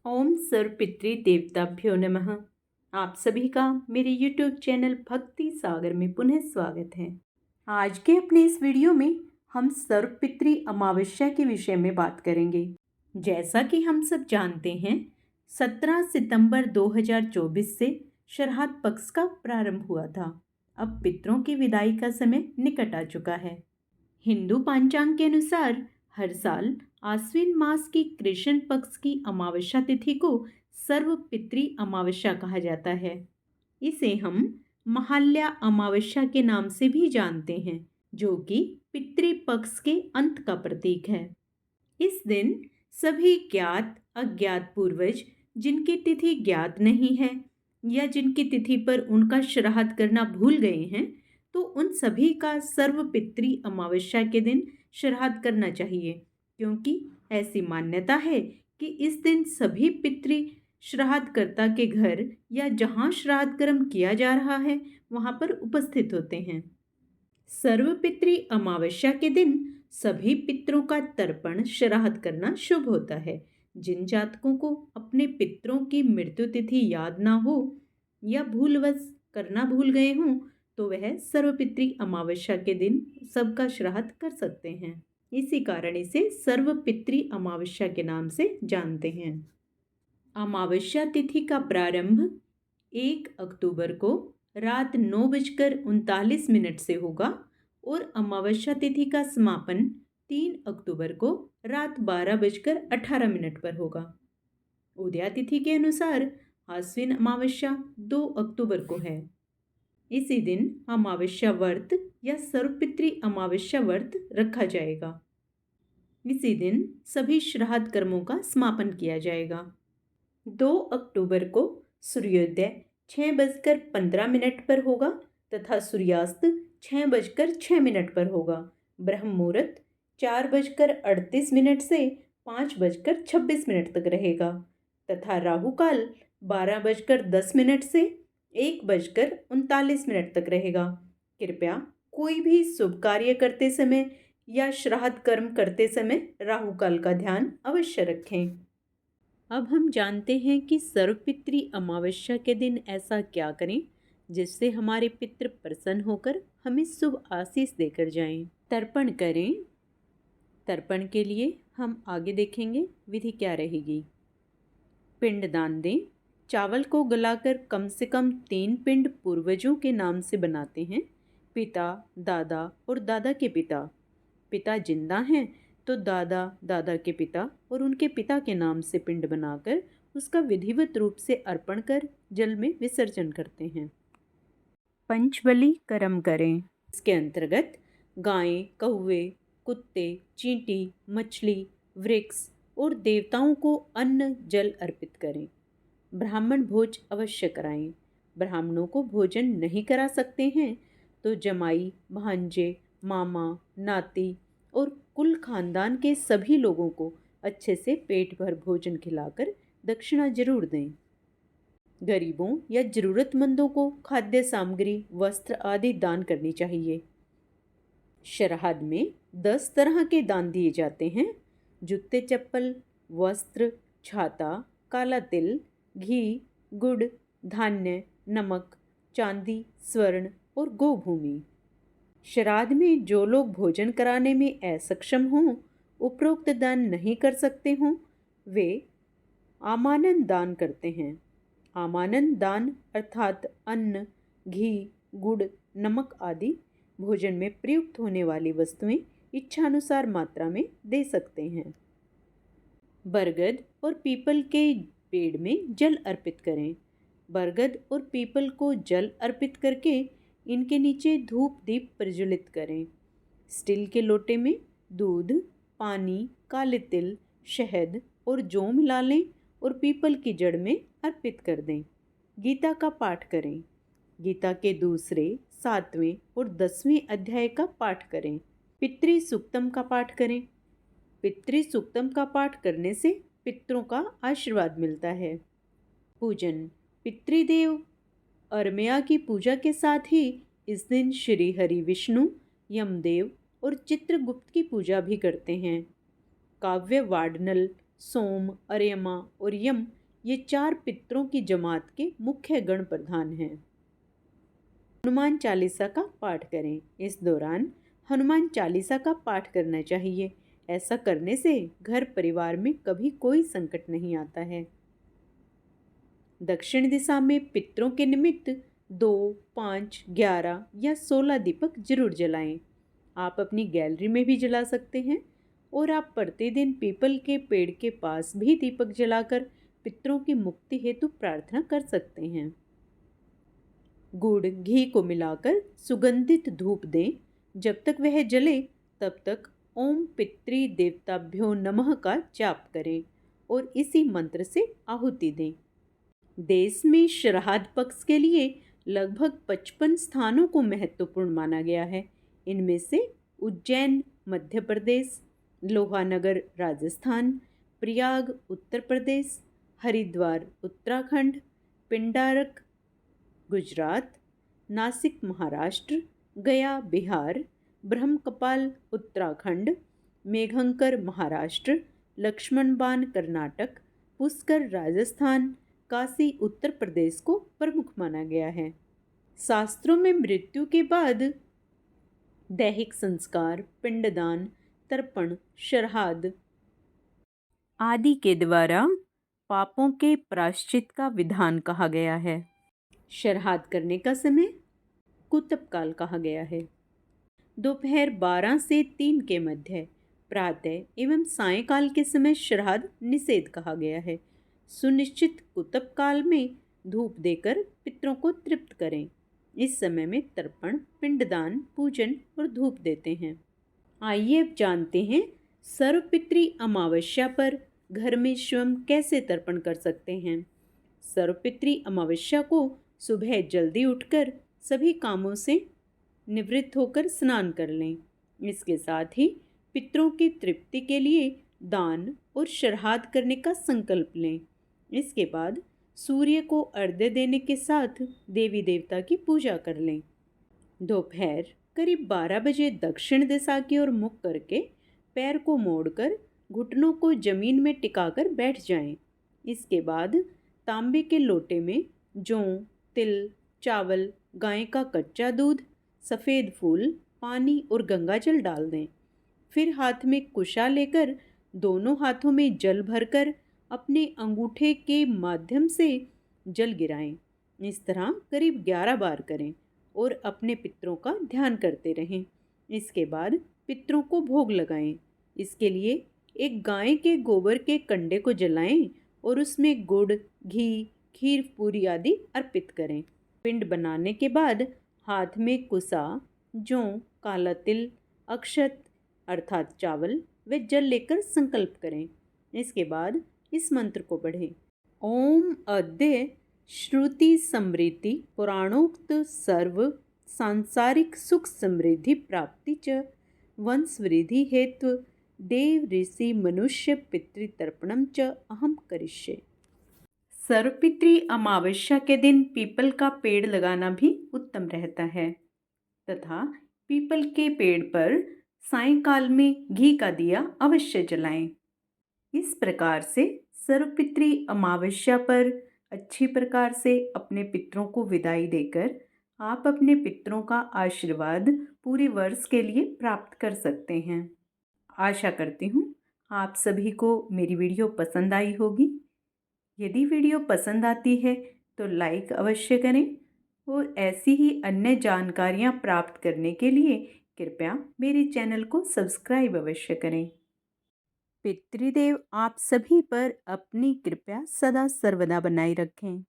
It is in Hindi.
ओम सर्वपितृ देवताभ्यो नमः। आप सभी का मेरे YouTube चैनल भक्ति सागर में पुनः स्वागत है। आज के अपने इस वीडियो में हम सर्वपितृ अमावस्या के विषय में बात करेंगे। जैसा कि हम सब जानते हैं, 17 सितंबर 2024 से श्राद्ध पक्ष का प्रारंभ हुआ था। अब पितरों की विदाई का समय निकट आ चुका है। हिंदू पंचांग के अनुसार हर साल आश्विन मास की कृष्ण पक्ष की अमावस्या तिथि को सर्वपितृ अमावस्या कहा जाता है। इसे हम महालया अमावस्या के नाम से भी जानते हैं, जो कि पितृपक्ष के अंत का प्रतीक है। इस दिन सभी ज्ञात अज्ञात पूर्वज जिनकी तिथि ज्ञात नहीं है या जिनकी तिथि पर उनका श्राद्ध करना भूल गए हैं, तो उन सभी का सर्वपितृ अमावस्या के दिन श्राद्ध करना चाहिए, क्योंकि ऐसी मान्यता है कि इस दिन सभी पितृ श्राद्धकर्ता के घर या जहाँ श्राद्ध कर्म किया जा रहा है वहाँ पर उपस्थित होते हैं। सर्वपितृ अमावस्या के दिन सभी पितरों का तर्पण श्राद्ध करना शुभ होता है। जिन जातकों को अपने पितरों की मृत्यु तिथि याद ना हो या भूलवश करना भूल गए हों, तो वह सर्वपितृ अमावस्या के दिन सबका श्राद्ध कर सकते हैं। इसी कारण इसे सर्वपितृ अमावस्या के नाम से जानते हैं। अमावस्या तिथि का प्रारंभ 1 अक्टूबर को रात 9:39 से होगा और अमावस्या तिथि का समापन 3 अक्टूबर को रात 12:18 पर होगा। उदया तिथि के अनुसार आश्विन अमावस्या 2 अक्टूबर को है। इसी दिन अमावस्या व्रत या सर्वपितृ अमावस्या व्रत रखा जाएगा। इसी दिन सभी श्राद्ध कर्मों का समापन किया जाएगा। 2 अक्टूबर को सूर्योदय 6:15 पर होगा तथा सूर्यास्त 6:06 पर होगा। ब्रह्म मुहूर्त 4:38 से 5:26 तक रहेगा तथा राहु काल 12:10 से 1:39 तक रहेगा। कृपया कोई भी शुभ कार्य करते समय या श्राद्ध कर्म करते समय राहु काल का ध्यान अवश्य रखें। अब हम जानते हैं कि सर्वपितृ अमावस्या के दिन ऐसा क्या करें जिससे हमारे पितृ प्रसन्न होकर हमें शुभ आशीष देकर जाएं। तर्पण करें। तर्पण के लिए हम आगे देखेंगे विधि क्या रहेगी। पिंडदान दें। चावल को गलाकर कम से कम 3 पिंड पूर्वजों के नाम से बनाते हैं। पिता, दादा और दादा के पिता। पिता जिंदा हैं तो दादा, दादा के पिता और उनके पिता के नाम से पिंड बनाकर उसका विधिवत रूप से अर्पण कर जल में विसर्जन करते हैं। पंचबली कर्म करें। इसके अंतर्गत गायें, कौवे, कुत्ते, चींटी, मछली, वृक्ष और देवताओं को अन्न जल अर्पित करें। ब्राह्मण भोज अवश्य कराएं। ब्राह्मणों को भोजन नहीं करा सकते हैं तो जमाई, भांजे, मामा, नाती और कुल खानदान के सभी लोगों को अच्छे से पेट भर भोजन खिलाकर दक्षिणा जरूर दें। गरीबों या जरूरतमंदों को खाद्य सामग्री, वस्त्र आदि दान करनी चाहिए। श्राद्ध में 10 तरह के दान दिए जाते हैं। जूते, चप्पल, वस्त्र, छाता, काला तिल, घी, गुड़, धान्य, नमक, चांदी, स्वर्ण और गोभूमि। श्राद्ध में जो लोग भोजन कराने में असक्षम हों, उपरोक्त दान नहीं कर सकते हों, वे आमानन दान करते हैं। आमानन दान अर्थात अन्न, घी, गुड़, नमक आदि भोजन में प्रयुक्त होने वाली वस्तुएं इच्छानुसार मात्रा में दे सकते हैं। बरगद और पीपल के पेड़ में जल अर्पित करें। बरगद और पीपल को जल अर्पित करके इनके नीचे धूप दीप प्रज्वलित करें। स्टील के लोटे में दूध, पानी, काले तिल, शहद और जौ मिला लें और पीपल की जड़ में अर्पित कर दें। गीता का पाठ करें। गीता के दूसरे, 7वें और 10वें अध्याय का पाठ करें। पितृ सूक्तम का पाठ करें। पितृ सूक्तम का पाठ करने से पितरों का आशीर्वाद मिलता है। पूजन। पितृदेव अरमेया की पूजा के साथ ही इस दिन श्री हरि विष्णु, यमदेव और चित्रगुप्त की पूजा भी करते हैं। काव्य वाडनल, सोम, अर्यमा और यम ये 4 पितरों की जमात के मुख्य गण प्रधान हैं। हनुमान चालीसा का पाठ करें। इस दौरान हनुमान चालीसा का पाठ करना चाहिए। ऐसा करने से घर परिवार में कभी कोई संकट नहीं आता है। दक्षिण दिशा में पितरों के निमित्त 2, 5, 11 या 16 दीपक जरूर जलाएं। आप अपनी गैलरी में भी जला सकते हैं और आप प्रतिदिन पीपल के पेड़ के पास भी दीपक जलाकर पितरों की मुक्ति हेतु प्रार्थना कर सकते हैं। गुड़ घी को मिलाकर सुगंधित धूप दें। जब तक वह जले तब तक ओम पितृ देवताभ्यो नमः का जाप करें और इसी मंत्र से आहुति दें। देश में श्राद्ध पक्ष के लिए लगभग 55 स्थानों को महत्वपूर्ण माना गया है। इनमें से उज्जैन मध्य प्रदेश, लोहानगर राजस्थान, प्रयाग उत्तर प्रदेश, हरिद्वार उत्तराखंड, पिंडारक गुजरात, नासिक महाराष्ट्र, गया बिहार, ब्रह्मकपाल उत्तराखंड, मेघंकर महाराष्ट्र, लक्ष्मणबान कर्नाटक, पुष्कर राजस्थान, काशी उत्तर प्रदेश को प्रमुख माना गया है। शास्त्रों में मृत्यु के बाद दैहिक संस्कार, पिंडदान, तर्पण, श्राद्ध आदि के द्वारा पापों के प्रायश्चित का विधान कहा गया है। श्राद्ध करने का समय कुतप काल कहा गया है। दोपहर 12 से 3 के मध्य, प्रातः एवं सायंकाल के समय श्राद्ध निषेध कहा गया है। सुनिश्चित कुतप काल में धूप देकर पितरों को तृप्त करें। इस समय में तर्पण, पिंडदान, पूजन और धूप देते हैं। आइए अब जानते हैं सर्वपितृ अमावस्या पर घर में स्वयं कैसे तर्पण कर सकते हैं। सर्वपितृ अमावस्या को सुबह जल्दी उठकर सभी कामों से निवृत्त होकर स्नान कर लें। इसके साथ ही पितरों की तृप्ति के लिए दान और श्राद्ध करने का संकल्प लें। इसके बाद सूर्य को अर्घ्य देने के साथ देवी देवता की पूजा कर लें। दोपहर करीब 12 बजे दक्षिण दिशा की ओर मुख करके पैर को मोड़कर घुटनों को जमीन में टिकाकर बैठ जाएं। इसके बाद तांबे के लोटे में जौ, तिल, चावल, गाय का कच्चा दूध, सफ़ेद फूल, पानी और गंगाजल डाल दें। फिर हाथ में कुशा लेकर दोनों हाथों में जल भरकर अपने अंगूठे के माध्यम से जल गिराएं। इस तरह करीब 11 बार करें और अपने पितरों का ध्यान करते रहें। इसके बाद पितरों को भोग लगाएं। इसके लिए एक गाय के गोबर के कंडे को जलाएं और उसमें गुड़, घी, खीर पूरी आदि अर्पित करें। पिंड बनाने के बाद हाथ में कुसा, जौ, काला तिल, अक्षत अर्थात चावल व जल लेकर संकल्प करें। इसके बाद इस मंत्र को पढ़ें। ओम अद्य श्रुति समृद्धि पुराणोक्त सर्व सांसारिक सुख समृद्धि प्राप्ति च वंश वृद्धि हेतु देव ऋषि मनुष्य पितृतर्पणम च अहम करिष्ये। सर्वपितृ अमावस्या के दिन पीपल का पेड़ लगाना भी उत्तम रहता है तथा पीपल के पेड़ पर सायंकाल में घी का दिया अवश्य जलाएं। इस प्रकार से सर्वपितृ अमावस्या पर अच्छी प्रकार से अपने पितरों को विदाई देकर आप अपने पितरों का आशीर्वाद पूरे वर्ष के लिए प्राप्त कर सकते हैं। आशा करती हूँ आप सभी को मेरी वीडियो पसंद आई होगी। यदि वीडियो पसंद आती है तो लाइक अवश्य करें और ऐसी ही अन्य जानकारियाँ प्राप्त करने के लिए कृपया मेरे चैनल को सब्सक्राइब अवश्य करें। पितृदेव आप सभी पर अपनी कृपा सदा सर्वदा बनाए रखें।